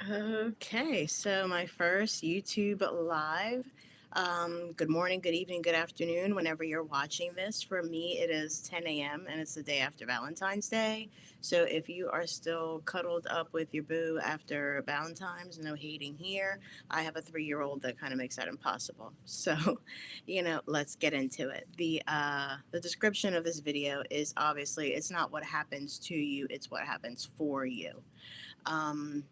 Okay, so my first YouTube live. Good morning, good evening, good afternoon, whenever you're watching this. For me, it is 10 a.m. and it's the day after Valentine's Day. So if you are still cuddled up with your boo after Valentine's, no hating here. I have a 3-year-old that kind of makes that impossible. So, let's get into it. The description of this video is obviously it's not what happens to you, it's what happens for you. Um,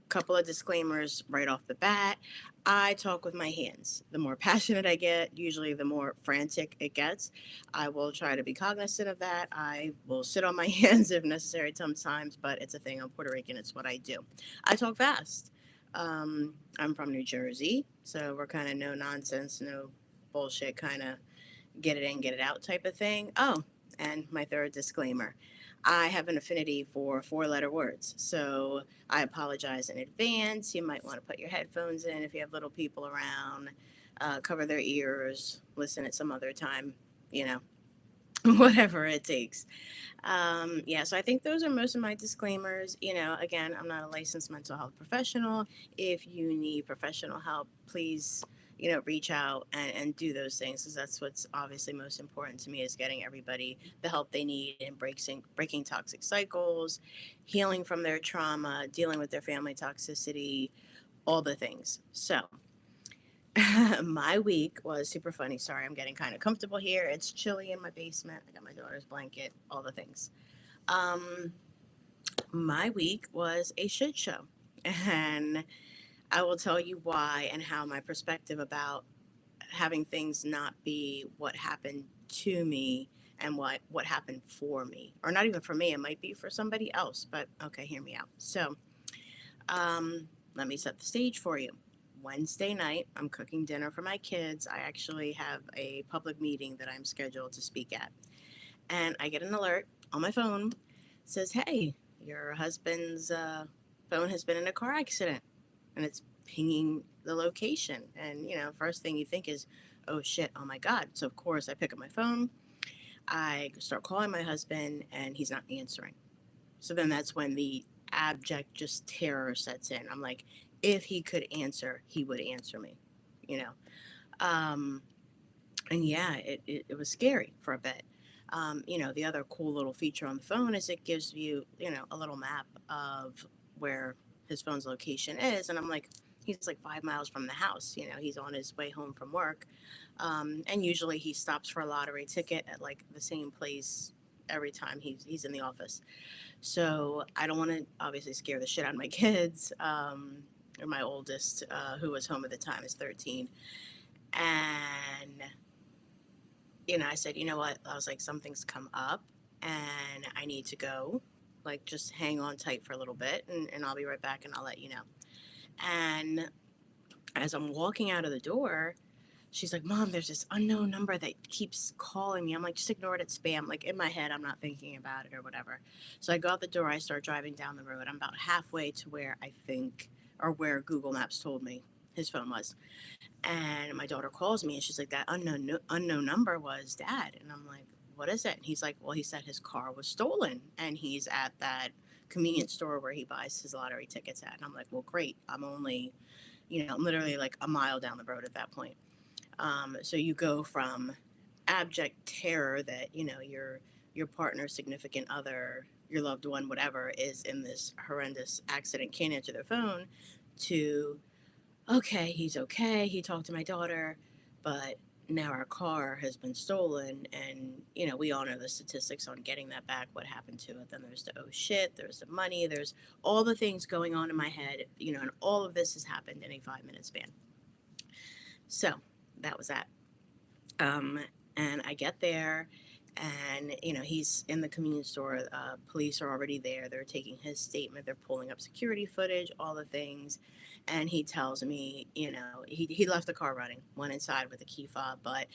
Couple of disclaimers right off the bat. I talk with my hands. The more passionate I get, usually the more frantic it gets. I will try to be cognizant of that. I will sit on my hands if necessary sometimes, but it's a thing. I'm Puerto Rican. It's what I do. I talk fast. I'm from New Jersey, so we're kind of no nonsense, no bullshit, kind of get it in, get it out type of thing. Oh, and my third disclaimer, I have an affinity for 4 letter words. So I apologize in advance. You might want to put your headphones in if you have little people around, cover their ears, listen at some other time, you know, whatever it takes. Yeah, so I think those are most of my disclaimers. Again, I'm not a licensed mental health professional. If you need professional help, please, reach out and do those things because that's what's obviously most important to me is getting everybody the help they need and breaking toxic cycles, healing from their trauma, dealing with their family toxicity, all the things. So, my week was super funny. Sorry, I'm getting kind of comfortable here. It's chilly in my basement. I got my daughter's blanket, all the things. Um, my week was a shit show. And I will tell you why and how my perspective about having things not be what happened to me and what happened for me. Or not even for me, it might be for somebody else, but okay, hear me out. So, let me set the stage for you. Wednesday night, I'm cooking dinner for my kids. I actually have a public meeting that I'm scheduled to speak at. And I get an alert on my phone. It says, "Hey, your husband's phone has been in a car accident." And it's pinging the location. And, first thing you think is, "Oh shit, oh my God." So, of course, I pick up my phone. I start calling my husband, and he's not answering. So then that's when the abject just terror sets in. I'm like, if he could answer, he would answer me, you know? Um, and yeah, it was scary for a bit. The other cool little feature on the phone is it gives you, a little map of where his phone's location is. And I'm like, he's like 5 miles from the house. He's on his way home from work. And usually he stops for a lottery ticket at like the same place every time he's in the office. So I don't want to obviously scare the shit out of my kids. Or my oldest, who was home at the time, is 13. And I said, you know what? I was like, something's come up and I need to go. Like, just hang on tight for a little bit and I'll be right back and I'll let you know. And as I'm walking out of the door, she's like, "Mom, there's this unknown number that keeps calling me." I'm like, "Just ignore it, it's spam." Like, in my head, I'm not thinking about it or whatever. So I go out the door, I start driving down the road. I'm about halfway to where I think, or where Google Maps told me his phone was. And my daughter calls me and she's like, "That unknown number was Dad." And I'm like, "What is it?" And he's like, "Well, he said his car was stolen and he's at that convenience store where he buys his lottery tickets at." And I'm like, "Well, great. I'm only, I'm literally like a mile down the road at that point." So you go from abject terror that, your partner, significant other, your loved one, whatever, is in this horrendous accident, can't answer their phone, to, okay, he's okay. He talked to my daughter, but now our car has been stolen. And, we all know the statistics on getting that back, what happened to it. Then there's the oh shit, there's the money, there's all the things going on in my head, and all of this has happened in a 5 minute span. So that was that. Um, and I get there, and he's in the convenience store. Police are already there. They're taking his statement. They're pulling up security footage, all the things. And he tells me, he left the car running, went inside with a key fob. But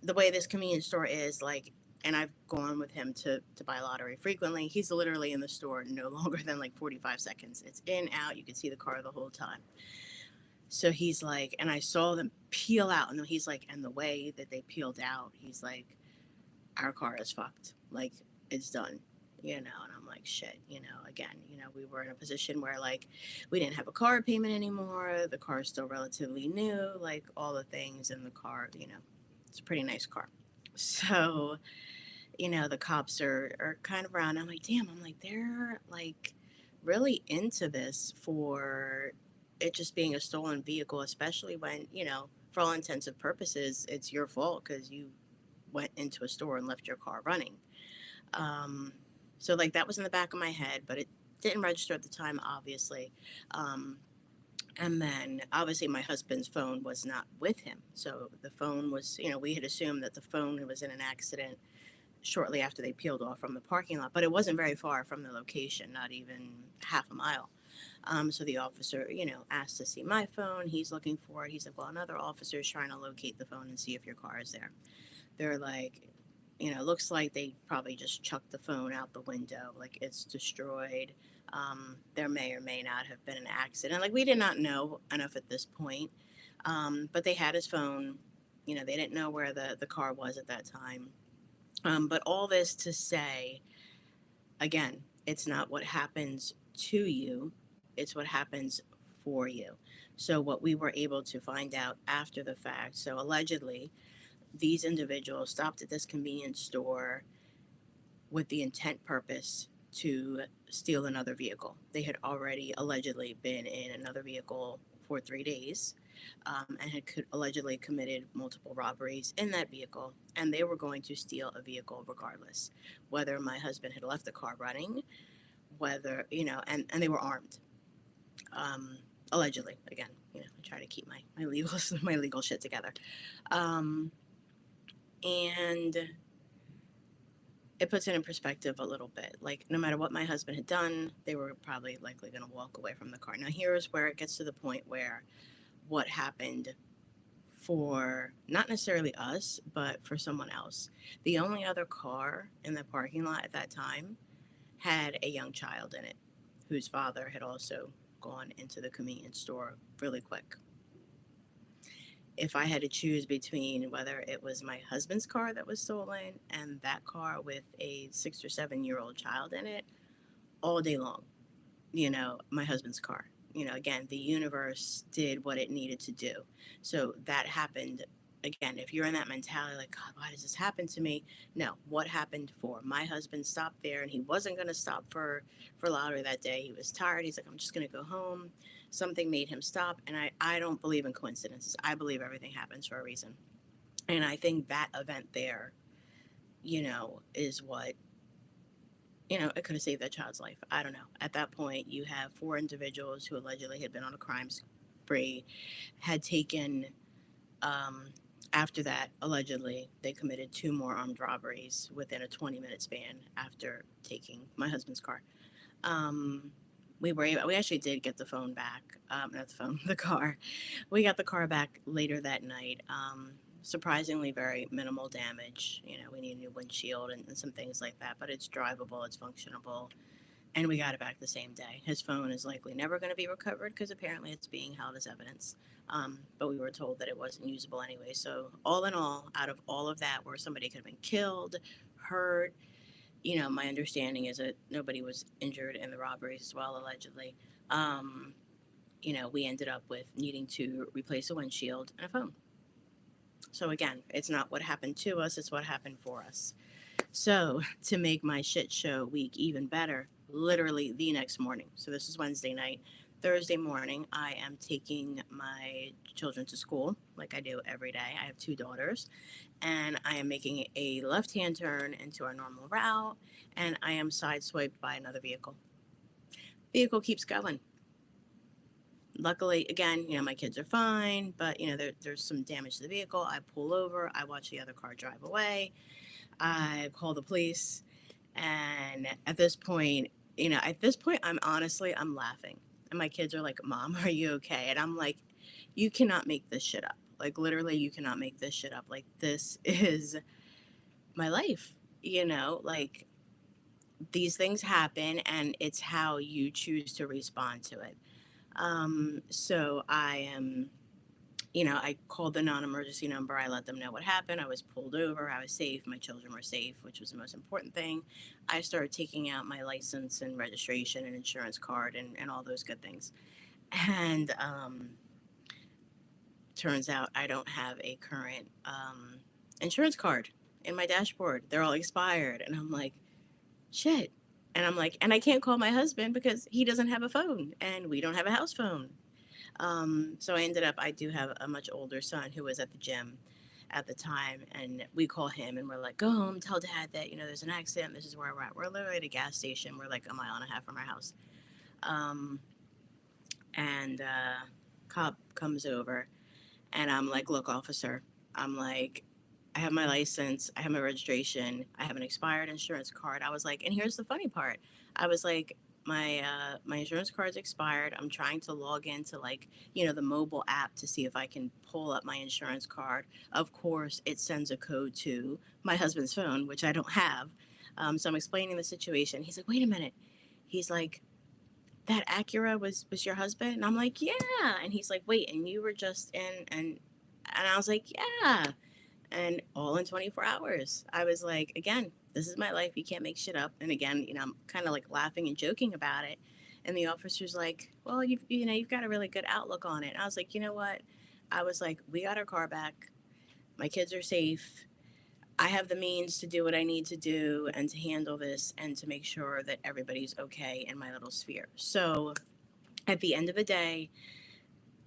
the way this convenience store is, like, and I've gone with him to buy lottery frequently. He's literally in the store no longer than like 45 seconds. It's in, out. You can see the car the whole time. So he's like, and I saw them peel out, and he's like, and the way that they peeled out, he's like, our car is fucked. Like, it's done, And I'm like, shit, again, we were in a position where, like, we didn't have a car payment anymore. The car is still relatively new, like, all the things in the car, it's a pretty nice car. So, the cops are kind of around. I'm like, damn, I'm like, they're like really into this for it just being a stolen vehicle, especially when, for all intents and purposes, it's your fault because you went into a store and left your car running. Um, so, like, that was in the back of my head, but it didn't register at the time, obviously. Um, and then, obviously, my husband's phone was not with him. So the phone was, we had assumed that the phone was in an accident shortly after they peeled off from the parking lot, but it wasn't very far from the location, not even half a mile. So the officer, asked to see my phone. He's looking for it. He's like, well, another officer is trying to locate the phone and see if your car is there. They're like, looks like they probably just chucked the phone out the window, like it's destroyed. There may or may not have been an accident. Like, we did not know enough at this point. But they had his phone. They didn't know where the car was at that time. But all this to say, again, it's not what happens to you, it's what happens for you. So, what we were able to find out after the fact, so allegedly, these individuals stopped at this convenience store with the intent purpose to steal another vehicle. They had already allegedly been in another vehicle for 3 days, and had allegedly committed multiple robberies in that vehicle. And they were going to steal a vehicle regardless, whether my husband had left the car running, whether, and they were armed. Allegedly, again, I try to keep my legal my legal shit together. Um, and it puts it in perspective a little bit. Like, no matter what my husband had done, they were probably likely going to walk away from the car. Now, here's where it gets to the point where what happened for not necessarily us, but for someone else. The only other car in the parking lot at that time had a young child in it, whose father had also gone into the convenience store really quick. If I had to choose between whether it was my husband's car that was stolen and that car with a 6 or 7 year old child in it, all day long, my husband's car. Again, the universe did what it needed to do. So that happened. Again, if you're in that mentality, like, God, why does this happen to me? No, what happened for? My husband stopped there, and he wasn't going to stop for lottery that day. He was tired. He's like, I'm just going to go home. Something made him stop. And I don't believe in coincidences. I believe everything happens for a reason. And I think that event there, is what, it could have saved that child's life. I don't know. At that point, you have four individuals who allegedly had been on a crime spree, had taken, after that, allegedly, they committed two more armed robberies within a 20-minute span after taking my husband's car. We actually did get the phone back, not the phone, the car. We got the car back later that night. Surprisingly, very minimal damage. We need a new windshield and some things like that, but it's drivable, it's functionable, and we got it back the same day. His phone is likely never going to be recovered because apparently it's being held as evidence. But we were told that it wasn't usable anyway. So, all in all, out of all of that, where somebody could have been killed, hurt, my understanding is that nobody was injured in the robberies as well, allegedly. We ended up with needing to replace a windshield and a phone. So again, it's not what happened to us, it's what happened for us. So to make my shit show week even better, literally the next morning, so this is Wednesday night, Thursday morning, I am taking my children to school like I do every day. I have two daughters, and I am making a left-hand turn into our normal route, and I am sideswiped by another vehicle. Vehicle keeps going. Luckily, again, my kids are fine, but, there's some damage to the vehicle. I pull over, I watch the other car drive away, I call the police, and at this point, I'm laughing. And my kids are like, Mom, are you okay? And I'm like, you cannot make this shit up. Like, literally, you cannot make this shit up. Like, this is my life, like, these things happen, and it's how you choose to respond to it. So I am, I called the non-emergency number. I let them know what happened. I was pulled over. I was safe. My children were safe, which was the most important thing. I started taking out my license and registration and insurance card and all those good things. And turns out I don't have a current insurance card in my dashboard. They're all expired. And I'm like, shit. And I'm like, and I can't call my husband because he doesn't have a phone and we don't have a house phone. So I ended up, I do have a much older son who was at the gym at the time, and we call him and we're like, go home, tell dad that, there's an accident. This is where we're at. We're literally at a gas station. We're like a mile and a half from our house. Um, and cop comes over, and I'm like, look, officer, I'm like, I have my license, I have my registration, I have an expired insurance card. I was like, and here's the funny part. I was like, my insurance card's expired. I'm trying to log into like, the mobile app to see if I can pull up my insurance card. Of course, it sends a code to my husband's phone, which I don't have. So I'm explaining the situation. He's like, wait a minute. He's like, that Acura was your husband? And I'm like, yeah. And he's like, wait, and you were just in and I was like, yeah. And all in 24 hours. I was like, again, this is my life. You can't make shit up. And again, I'm kind of like laughing and joking about it. And the officer's like, well, you've got a really good outlook on it. And I was like, you know what? I was like, we got our car back. My kids are safe. I have the means to do what I need to do and to handle this and to make sure that everybody's okay in my little sphere. So at the end of the day,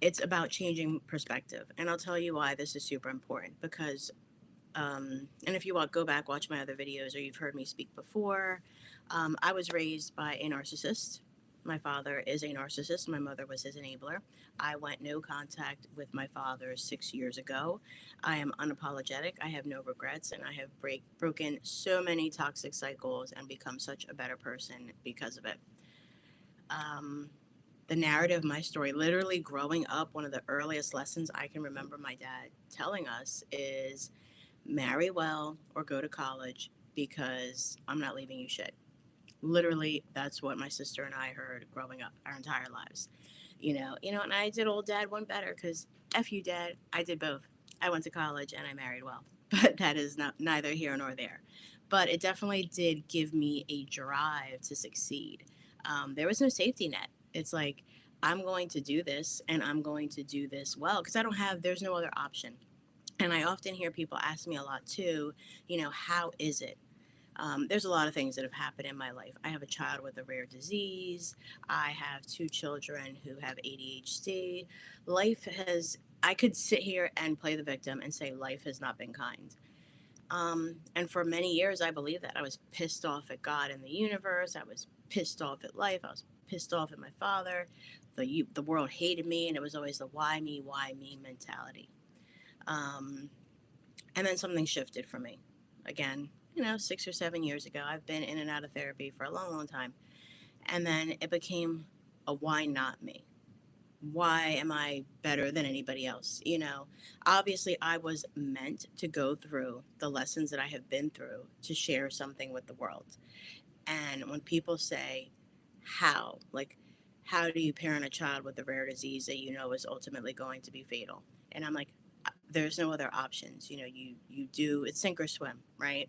it's about changing perspective. And I'll tell you why this is super important because, and if you want, go back, watch my other videos, or you've heard me speak before. I was raised by a narcissist. My father is a narcissist. My mother was his enabler. I went no contact with my father 6 years ago. I am unapologetic. I have no regrets, and I have broken so many toxic cycles and become such a better person because of it. Um, the narrative of my story, literally growing up, one of the earliest lessons I can remember my dad telling us is marry well or go to college because I'm not leaving you shit. Literally, that's what my sister and I heard growing up our entire lives. And I did old dad one better because F you, dad. I did both. I went to college and I married well, but that is not neither here nor there. But it definitely did give me a drive to succeed. There was no safety net. It's like, I'm going to do this and I'm going to do this well because there's no other option. And I often hear people ask me a lot too, how is it? There's a lot of things that have happened in my life. I have a child with a rare disease. I have two children who have ADHD. I could sit here and play the victim and say life has not been kind. And for many years, I believed that. I was pissed off at God and the universe. I was pissed off at life. I was pissed off at my father. The world hated me, and it was always the why me mentality. Um, and then something shifted for me. Again, 6 or 7 years ago, I've been in and out of therapy for a long, long time. And then it became a why not me? Why am I better than anybody else? Obviously, I was meant to go through the lessons that I have been through to share something with the world. And when people say, how do you parent a child with a rare disease that is ultimately going to be fatal? And I'm like, there's no other options. You do, it's sink or swim, right?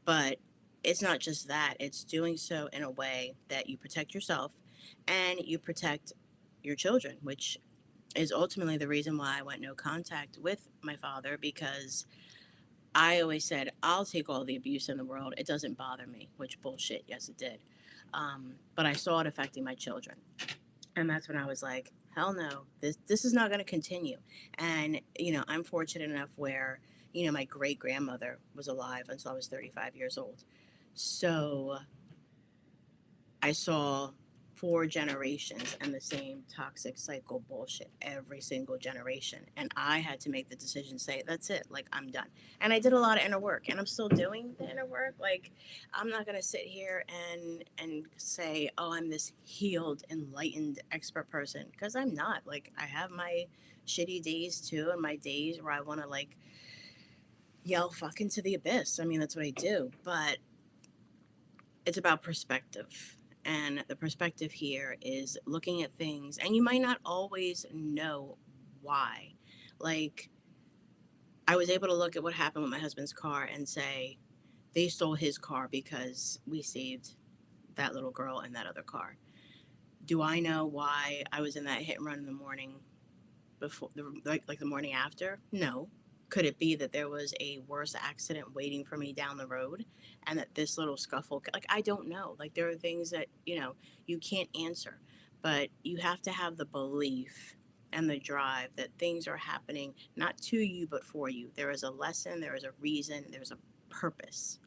But it's not just that, it's doing so in a way that you protect yourself and you protect your children, which is ultimately the reason why I went no contact with my father, because I always said, I'll take all the abuse in the world. It doesn't bother me, which bullshit. Yes, it did. But I saw it affecting my children. And that's when I was like, hell no, this is not going to continue. And, I'm fortunate enough where, my great grandmother was alive until I was 35 years old. So I saw 4 generations and the same toxic cycle bullshit every single generation. And I had to make the decision, say, that's it, like, I'm done. And I did a lot of inner work, and I'm still doing the inner work. Like, I'm not going to sit here and say, oh, I'm this healed, enlightened, expert person, because I'm not. Like, I have my shitty days too, and my days where I want to, like, yell fuck into the abyss. I mean, that's what I do. But it's about perspective. And the perspective here is looking at things, and you might not always know why. Like, I was able to look at what happened with my husband's car and say, they stole his car because we saved that little girl in that other car. Do I know why I was in that hit and run in the morning before, like the morning after? No. Could it be that there was a worse accident waiting for me down the road, and that this little scuffle, like, I don't know. Like, there are things that, you can't answer, but you have to have the belief and the drive that things are happening not to you but for you. There is a lesson, there is a reason, there's a purpose.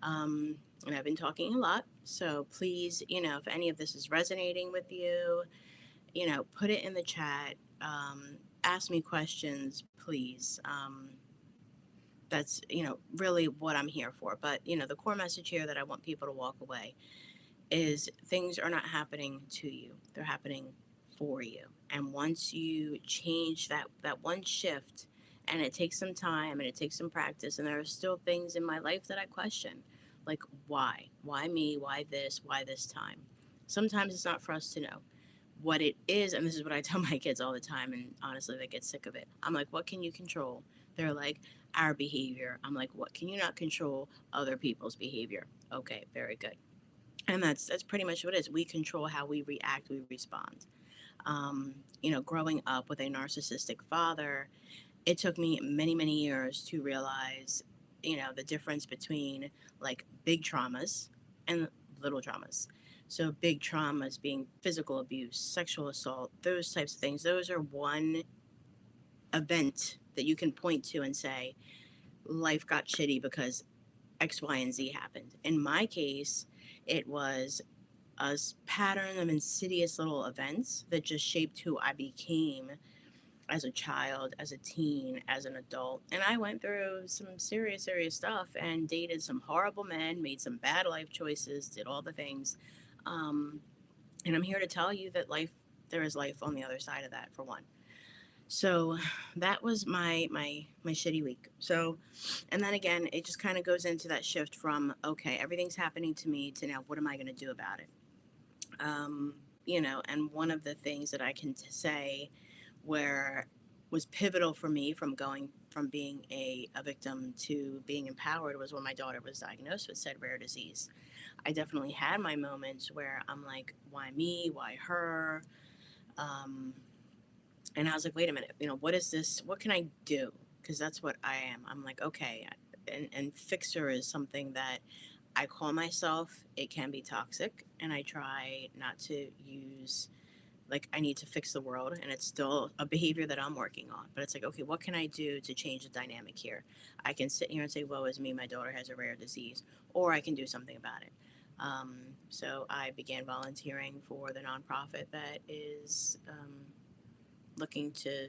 And I've been talking a lot, so please, if any of this is resonating with you, put it in the chat. Ask me questions, please. That's, really what I'm here for. But, the core message here that I want people to walk away is things are not happening to you, they're happening for you. And once you change that one shift, and it takes some time and it takes some practice, and there are still things in my life that I question, like, why me, why this time. Sometimes it's not for us to know what it is. And this is what I tell my kids all the time, and honestly they get sick of it. I'm like, what can you control? They're like, our behavior. I'm like, what can you not control? Other people's behavior. Okay, very good. And that's pretty much what it is. We control how we react, we respond. Growing up with a narcissistic father, it took me many, many years to realize, the difference between, like, big traumas and little traumas. So big traumas being physical abuse, sexual assault, those types of things. Those are one event that you can point to and say, life got shitty because X, Y, and Z happened. In my case, it was a pattern of insidious little events that just shaped who I became as a child, as a teen, as an adult. And I went through some serious, serious stuff and dated some horrible men, made some bad life choices, did all the things. Um, and I'm here to tell you that there is life on the other side of that, for one. So that was my shitty week. So, and then again, it just kind of goes into that shift from, okay, everything's happening to me, to now what am I going to do about it? And one of the things that I can say where was pivotal for me from going from being a victim to being empowered was when my daughter was diagnosed with said rare disease. I definitely had my moments where I'm like, why me? Why her? Um, and I was like, wait a minute, what is this? What can I do? Because that's what I am. I'm like, okay. And fixer is something that I call myself. It can be toxic. And I try not to use, like, I need to fix the world. And it's still a behavior that I'm working on. But it's like, okay, what can I do to change the dynamic here? I can sit here and say, woe is me, my daughter has a rare disease. Or I can do something about it. Um, so I began volunteering for the nonprofit that is looking to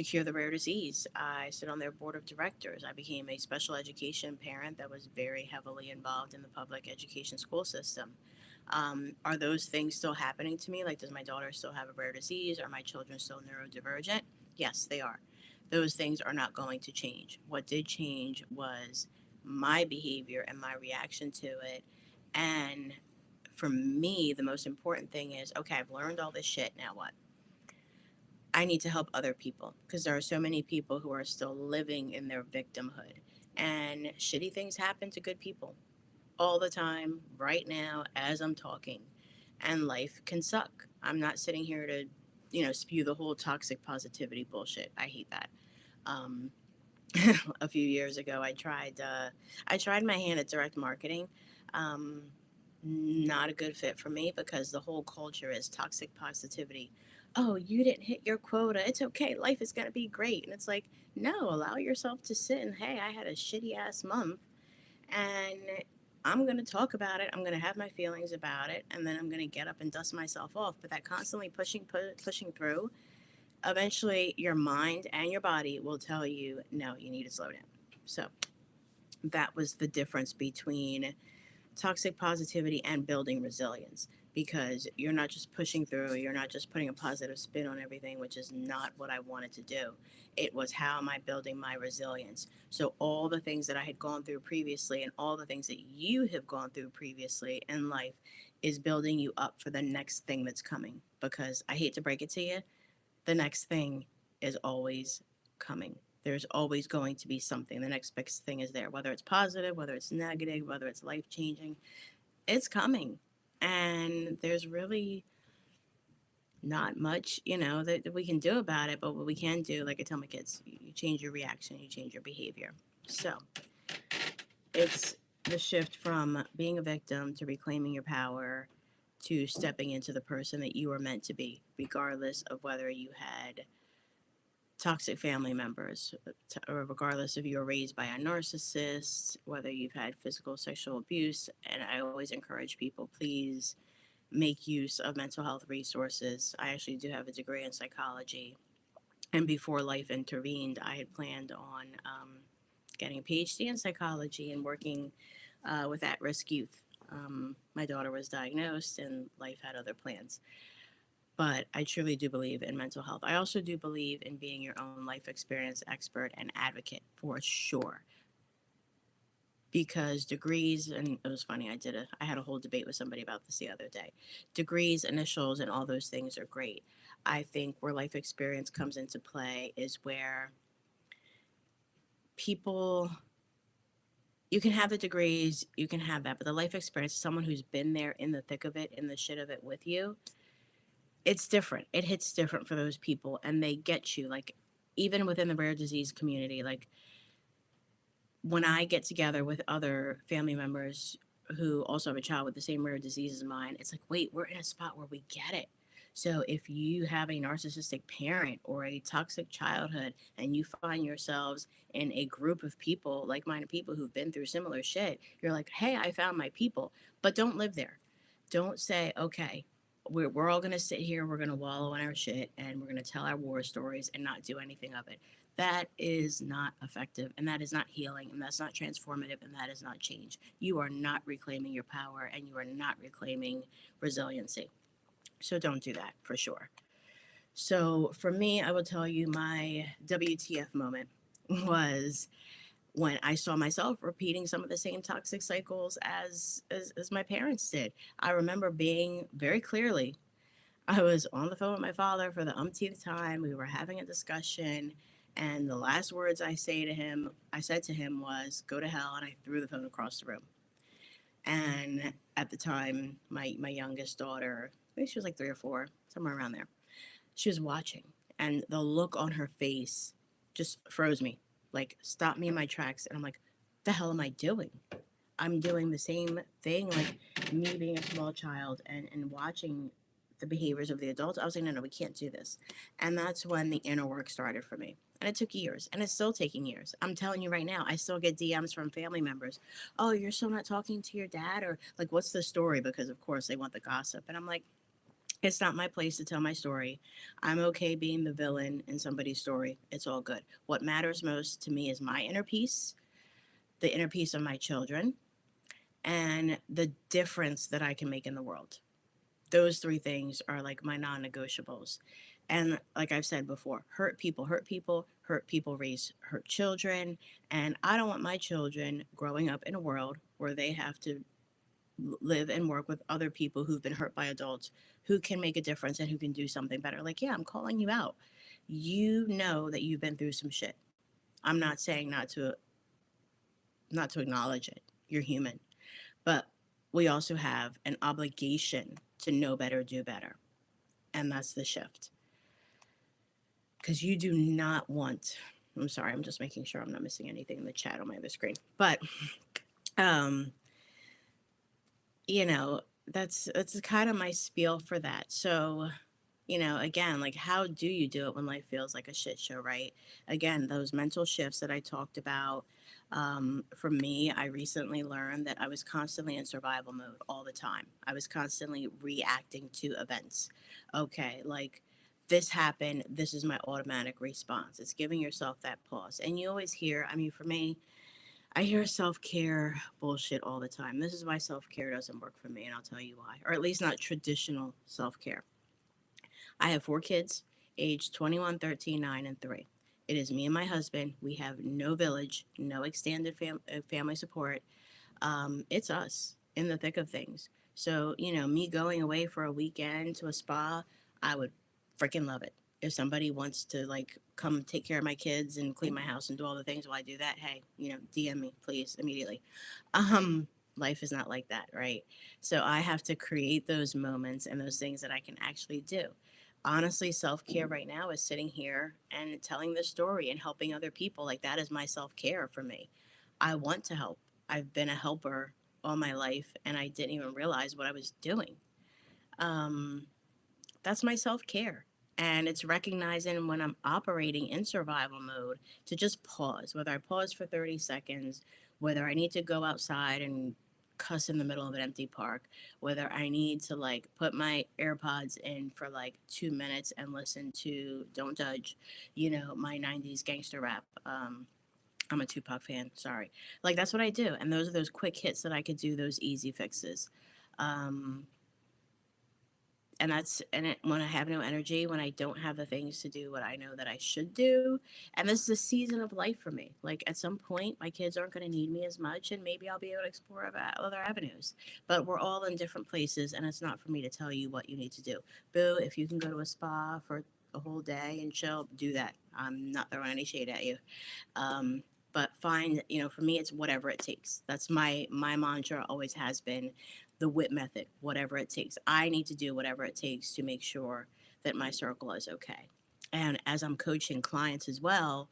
cure the rare disease. I sit on their board of directors. I became a special education parent that was very heavily involved in the public education school system. Are those things still happening to me? Like, does my daughter still have a rare disease? Are my children still neurodivergent? Yes, they are. Those things are not going to change. What did change was my behavior and my reaction to it. And for me, the most important thing is, okay, I've learned all this shit. Now what? I need to help other people, because there are so many people who are still living in their victimhood. And shitty things happen to good people all the time, right now, as I'm talking. And life can suck. I'm not sitting here to, spew the whole toxic positivity bullshit. I hate that. Um, a few years ago, I tried my hand at direct marketing. Um, Not a good fit for me, because the whole culture is toxic positivity. Oh, you didn't hit your quota. It's okay. Life is going to be great. And it's like, no, allow yourself to sit and, hey, I had a shitty ass month, and I'm going to talk about it. I'm going to have my feelings about it, and then I'm going to get up and dust myself off. But that constantly pushing through, eventually your mind and your body will tell you, no, you need to slow down. So that was the difference between toxic positivity and building resilience, because you're not just pushing through, you're not just putting a positive spin on everything, which is not what I wanted to do. It was, how am I building my resilience? So all the things that I had gone through previously and all the things that you have gone through previously in life is building you up for the next thing that's coming, because I hate to break it to you, the next thing is always coming. There's always going to be something. The next big thing is there, whether it's positive, whether it's negative, whether it's life changing. It's coming. And there's really not much, that we can do about it. But what we can do, like I tell my kids, you change your reaction, you change your behavior. So it's the shift from being a victim to reclaiming your power to stepping into the person that you were meant to be, regardless of whether you had toxic family members, or regardless if you were raised by a narcissist, whether you've had physical, sexual abuse. And I always encourage people, please make use of mental health resources. I actually do have a degree in psychology. And before life intervened, I had planned on getting a PhD in psychology and working with at risk youth. My daughter was diagnosed, and life had other plans. But I truly do believe in mental health. I also do believe in being your own life experience expert and advocate for sure. Because degrees, and it was funny, I had a whole debate with somebody about this the other day. Degrees, initials, and all those things are great. I think where life experience comes into play is where people, you can have the degrees, you can have that, but the life experience, someone who's been there in the thick of it, in the shit of it with you, it's different. It hits different for those people, and they get you. Like, even within the rare disease community, like when I get together with other family members who also have a child with the same rare disease as mine, it's like, wait, we're in a spot where we get it. So if you have a narcissistic parent or a toxic childhood and you find yourselves in a group of people, like-minded people who've been through similar shit, you're like, hey, I found my people. But don't live there. Don't say, okay, we're all going to sit here, we're going to wallow in our shit, and we're going to tell our war stories and not do anything of it. That is not effective, and that is not healing, and that's not transformative, and that is not change. You are not reclaiming your power, and you are not reclaiming resiliency. So don't do that for sure. So for me, I will tell you my WTF moment was when I saw myself repeating some of the same toxic cycles as my parents did. I remember being very clearly, I was on the phone with my father for the umpteenth time. We were having a discussion, and the last words I said to him was, "Go to hell," and I threw the phone across the room. And at the time, my youngest daughter, I think she was like 3 or 4, somewhere around there, she was watching, and the look on her face just froze me, like stopped me in my tracks. And I'm like, the hell am I doing? I'm doing the same thing, like me being a small child and watching the behaviors of the adults. I was like, no, no, we can't do this. And that's when the inner work started for me. And it took years, and it's still taking years. I'm telling you right now, I still get DMs from family members. Oh, you're still not talking to your dad? Or like, what's the story? Because, of course, they want the gossip. And I'm like, it's not my place to tell my story. I'm okay being the villain in somebody's story. It's all good. What matters most to me is my inner peace, the inner peace of my children, and the difference that I can make in the world. Those three things are like my non negotiables. And like I've said before, hurt people, raise hurt children. And I don't want my children growing up in a world where they have to live and work with other people who've been hurt by adults who can make a difference and who can do something better. Like, yeah, I'm calling you out. You know that you've been through some shit. I'm not saying not to acknowledge it. You're human. But we also have an obligation to know better, do better. And that's the shift. Because you do not want, I'm sorry, I'm just making sure I'm not missing anything in the chat on my other screen. But, um, you know, that's kind of my spiel for that. So, again, like, how do you do it when life feels like a shit show, right? Again, those mental shifts that I talked about. For me, I recently learned that I was constantly in survival mode all the time. I was constantly reacting to events. Okay, like this happened, this is my automatic response. It's giving yourself that pause. And you always hear, I mean, for me, I hear self care bullshit all the time. This is why self care doesn't work for me, and I'll tell you why. Or at least not traditional self care. I have 4 kids, aged 21, 13, 9, and 3. It is me and my husband. We have no village, no extended family support. It's us in the thick of things. So, me going away for a weekend to a spa, I would freaking love it. If somebody wants to like come take care of my kids and clean my house and do all the things while I do that, hey, DM me please immediately. Um, Life is not like that, right? So I have to create those moments and those things that I can actually do. Honestly, self care right now is sitting here and telling this story and helping other people. Like that is my self care for me. I want to help. I've been a helper all my life and I didn't even realize what I was doing. Um, that's my self care. And it's recognizing when I'm operating in survival mode to just pause, whether I pause for 30 seconds, whether I need to go outside and cuss in the middle of an empty park, whether I need to like put my AirPods in for like 2 minutes and listen to Don't Judge, my 90s gangster rap. I'm a Tupac fan, sorry. Like that's what I do. And those are those quick hits that I could do, those easy fixes. Um, when I have no energy, when I don't have the things to do what I know that I should do. And this is a season of life for me. Like at some point my kids aren't going to need me as much and maybe I'll be able to explore other avenues, but we're all in different places and it's not for me to tell you what you need to do. Boo, if you can go to a spa for a whole day and chill, do that. I'm not throwing any shade at you. um, but find, for me it's whatever it takes. That's my mantra, always has been. The WIT method, whatever it takes. I need to do whatever it takes to make sure that my circle is okay. And as I'm coaching clients as well,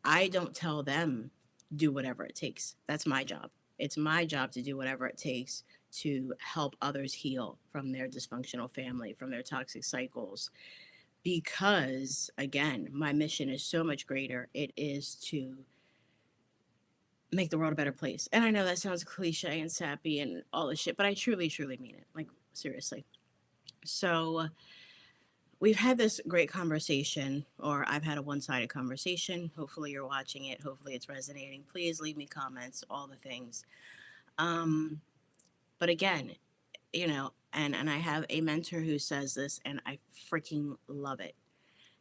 I don't tell them do whatever it takes. That's my job. It's my job to do whatever it takes to help others heal from their dysfunctional family, from their toxic cycles, because again, my mission is so much greater. It is to make the world a better place. And I know that sounds cliche and sappy and all this shit, but I truly, truly mean it. Like, seriously. So, we've had this great conversation, or I've had a one sided conversation. Hopefully, you're watching it. Hopefully, it's resonating. Please leave me comments, all the things. Um, but again, and I have a mentor who says this, and I freaking love it.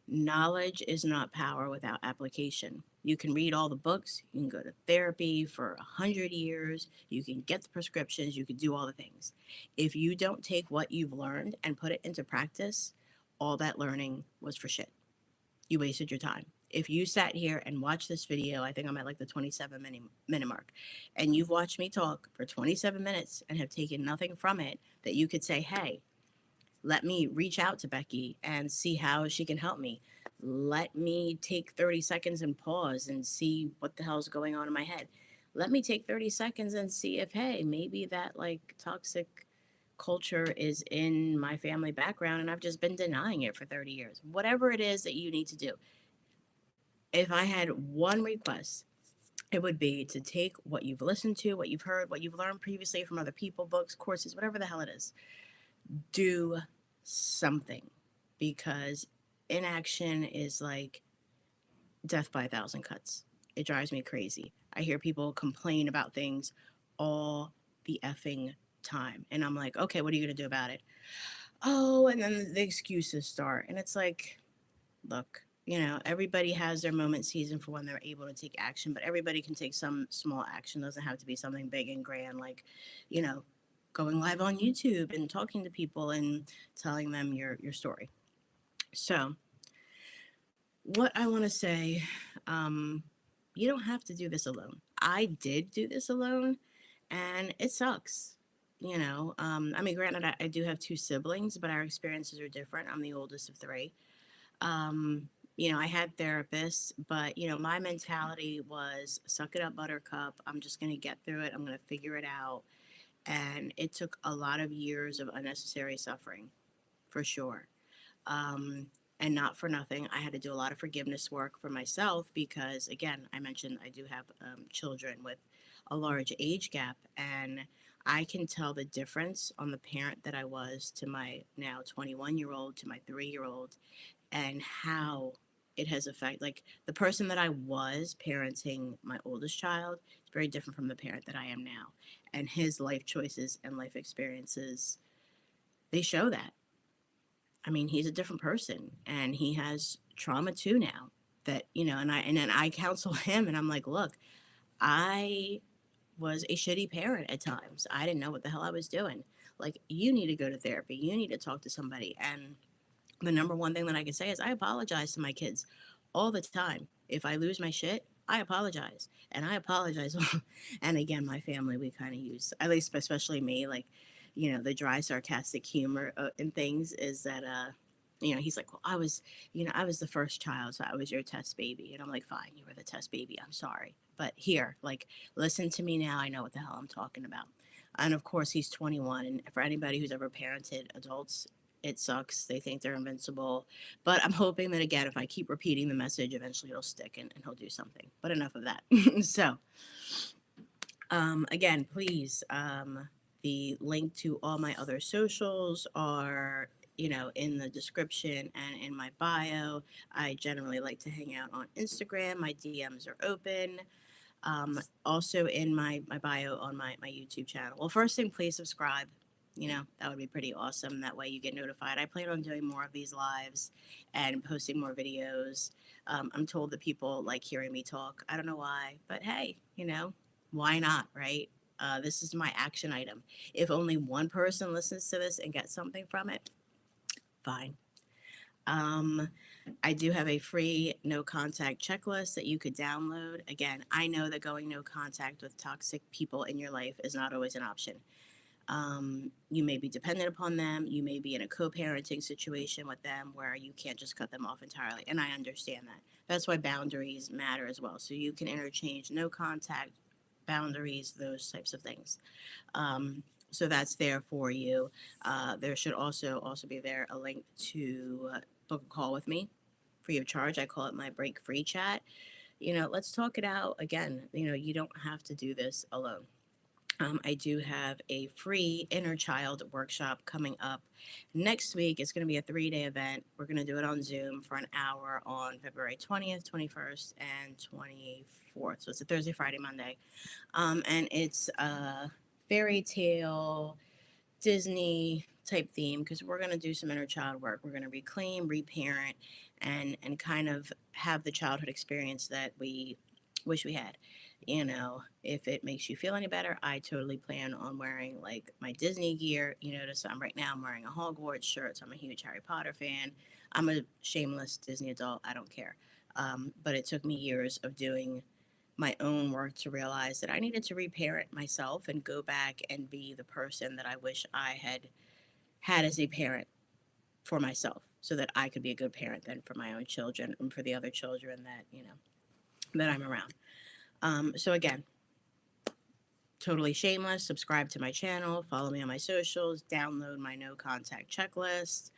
Knowledge is not power without application. You can read all the books, you can go to therapy for 100 years, you can get the prescriptions, you can do all the things. If you don't take what you've learned and put it into practice, all that learning was for shit. You wasted your time. If you sat here and watched this video, I think I'm at like the 27-minute mark, and you've watched me talk for 27 minutes and have taken nothing from it that you could say, hey, let me reach out to Becky and see how she can help me. Let me take 30 seconds and pause and see what the hell's going on in my head. Let me take 30 seconds and see if, hey, maybe that like toxic culture is in my family background and I've just been denying it for 30 years. Whatever it is that you need to do. If I had one request, it would be to take what you've listened to, what you've heard, what you've learned previously from other people, books, courses, whatever the hell it is, do something, because inaction is like death by a thousand cuts. It drives me crazy. I hear people complain about things all the effing time. And I'm like, okay, what are you going to do about it? Oh, and then the excuses start. And it's like, look, everybody has their moment season for when they're able to take action, but everybody can take some small action. It doesn't have to be something big and grand, like, you know, going live on YouTube and talking to people and telling them your story. So, what I want to say, um, you don't have to do this alone. I did do this alone, and it sucks. I mean, granted, I do have two siblings, but our experiences are different. I'm the oldest of three. Um, I had therapists, but my mentality was suck it up, buttercup. I'm just gonna get through it. I'm gonna figure it out. And it took a lot of years of unnecessary suffering, for sure. Um, and not for nothing, I had to do a lot of forgiveness work for myself because, again, I mentioned I do have children with a large age gap, and I can tell the difference on the parent that I was to my now 21-year-old to my 3-year-old, and how it has affected, like, the person that I was parenting my oldest child is very different from the parent that I am now, and his life choices and life experiences, they show that. I mean, he's a different person and he has trauma too now, that, and then I counsel him and I'm like, look, I was a shitty parent at times. I didn't know what the hell I was doing. Like, you need to go to therapy. You need to talk to somebody. And The number one thing that I can say is I apologize to my kids all the time. If I lose my shit, I apologize. And I apologize. And again, my family, we kind of use, at least especially me, like, the dry, sarcastic humor and things is that, he's like, well, I was the first child, so I was your test baby. And I'm like, fine, you were the test baby. I'm sorry. But here, like, listen to me now. I know what the hell I'm talking about. And of course, he's 21. And for anybody who's ever parented adults, it sucks. They think they're invincible. But I'm hoping that, again, if I keep repeating the message, eventually it'll stick and he'll do something. But enough of that. So, again, please, the link to all my other socials are, in the description and in my bio. I generally like to hang out on Instagram. My DMs are open. Also in my bio on my YouTube channel. Well, first thing, please subscribe. That would be pretty awesome. That way you get notified. I plan on doing more of these lives and posting more videos. I'm told that people like hearing me talk. I don't know why, but hey, why not, right? This is my action item. If only one person listens to this and gets something from it, fine. Um, I do have a free no contact checklist that you could download. Again, I know that going no contact with toxic people in your life is not always an option. You may be dependent upon them. You may be in a co parenting situation with them where you can't just cut them off entirely. And I understand that. That's why boundaries matter as well. So you can interchange no contact, boundaries, those types of things. So that's there for you. There should also be there a link to book a call with me free of charge. I call it my break free chat. Let's talk it out. Again, you don't have to do this alone. I do have a free inner child workshop coming up next week. It's going to be a 3-day event. We're going to do it on Zoom for an hour on February 20th, 21st, and 24th. So it's a Thursday, Friday, Monday. And it's a fairy tale, Disney type theme because we're going to do some inner child work. We're going to reclaim, reparent, and kind of have the childhood experience that we wish we had. If it makes you feel any better, I totally plan on wearing like my Disney gear. Notice right now I'm wearing a Hogwarts shirt. So I'm a huge Harry Potter fan. I'm a shameless Disney adult. I don't care. But it took me years of doing my own work to realize that I needed to reparent myself and go back and be the person that I wish I had as a parent for myself so that I could be a good parent then for my own children and for the other children that I'm around. So again, totally shameless. Subscribe to my channel, follow me on my socials, download my no contact checklist.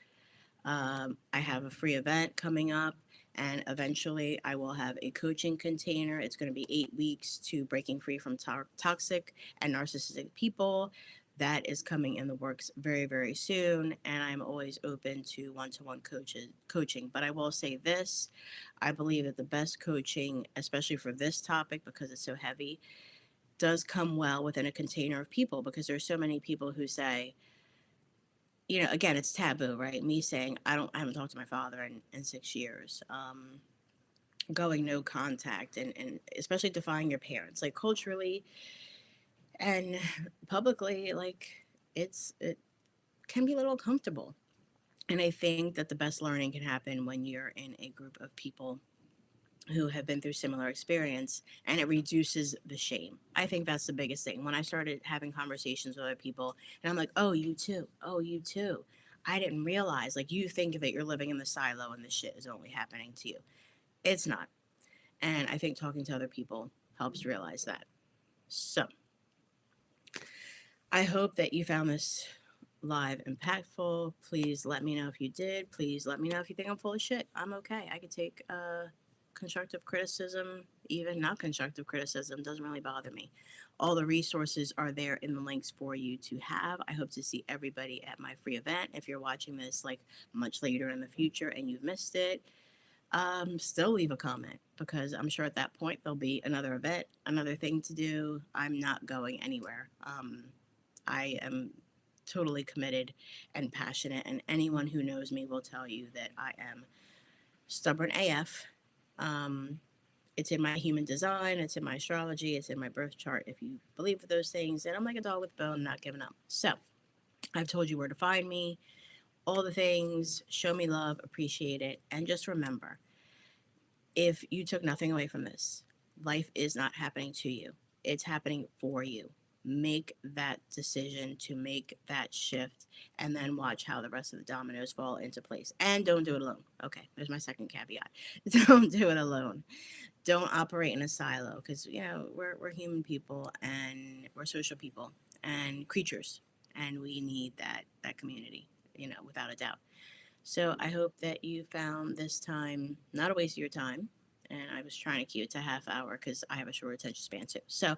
I have a free event coming up, and eventually I will have a coaching container. It's going to be 8 weeks to breaking free from toxic and narcissistic people. That is coming in the works very, very soon, and I'm always open to one-to-one coaching. But I will say this, I believe that the best coaching, especially for this topic because it's so heavy, does come well within a container of people because there's so many people who say, again, it's taboo, right? Me saying I haven't talked to my father in 6 years. Going no contact and especially defying your parents, like culturally and publicly, like it can be a little uncomfortable. And I think that the best learning can happen when you're in a group of people who have been through similar experience and it reduces the shame. I think that's the biggest thing. When I started having conversations with other people and I'm like, oh, you too. Oh, you too. I didn't realize, like, you think that you're living in the silo and this shit is only happening to you. It's not. And I think talking to other people helps realize that. So I hope that you found this live impactful. Please let me know if you did. Please let me know if you think I'm full of shit. I'm okay. I could take constructive criticism, even not constructive criticism, doesn't really bother me. All the resources are there in the links for you to have. I hope to see everybody at my free event. If you're watching this like much later in the future and you've missed it, still leave a comment because I'm sure at that point there'll be another event, another thing to do. I'm not going anywhere. I am totally committed and passionate, and anyone who knows me will tell you that I am stubborn AF. It's in my human design, it's in my astrology, it's in my birth chart. If you believe those things, and I'm like a dog with a bone, not giving up. So I've told you where to find me. all the things, show me love, appreciate it, and just remember, if you took nothing away from this, life is not happening to you, it's happening for you. Make that decision to make that shift, and then watch how the rest of the dominoes fall into place. And don't do it alone. Okay, there's my second caveat. Don't do it alone. Don't operate in a silo, because we're human people, and we're social people and creatures, and we need that community, without a doubt. So I hope that you found this time not a waste of your time. And I was trying to keep it to half hour because I have a short attention span too. So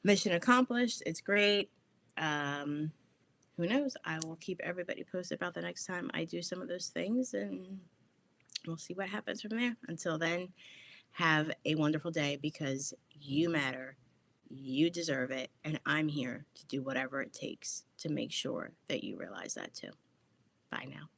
mission accomplished. It's great. Um, who knows? I will keep everybody posted about the next time I do some of those things, and we'll see what happens from there. Until then, have a wonderful day, because you matter. You deserve it. And I'm here to do whatever it takes to make sure that you realize that too. Bye now.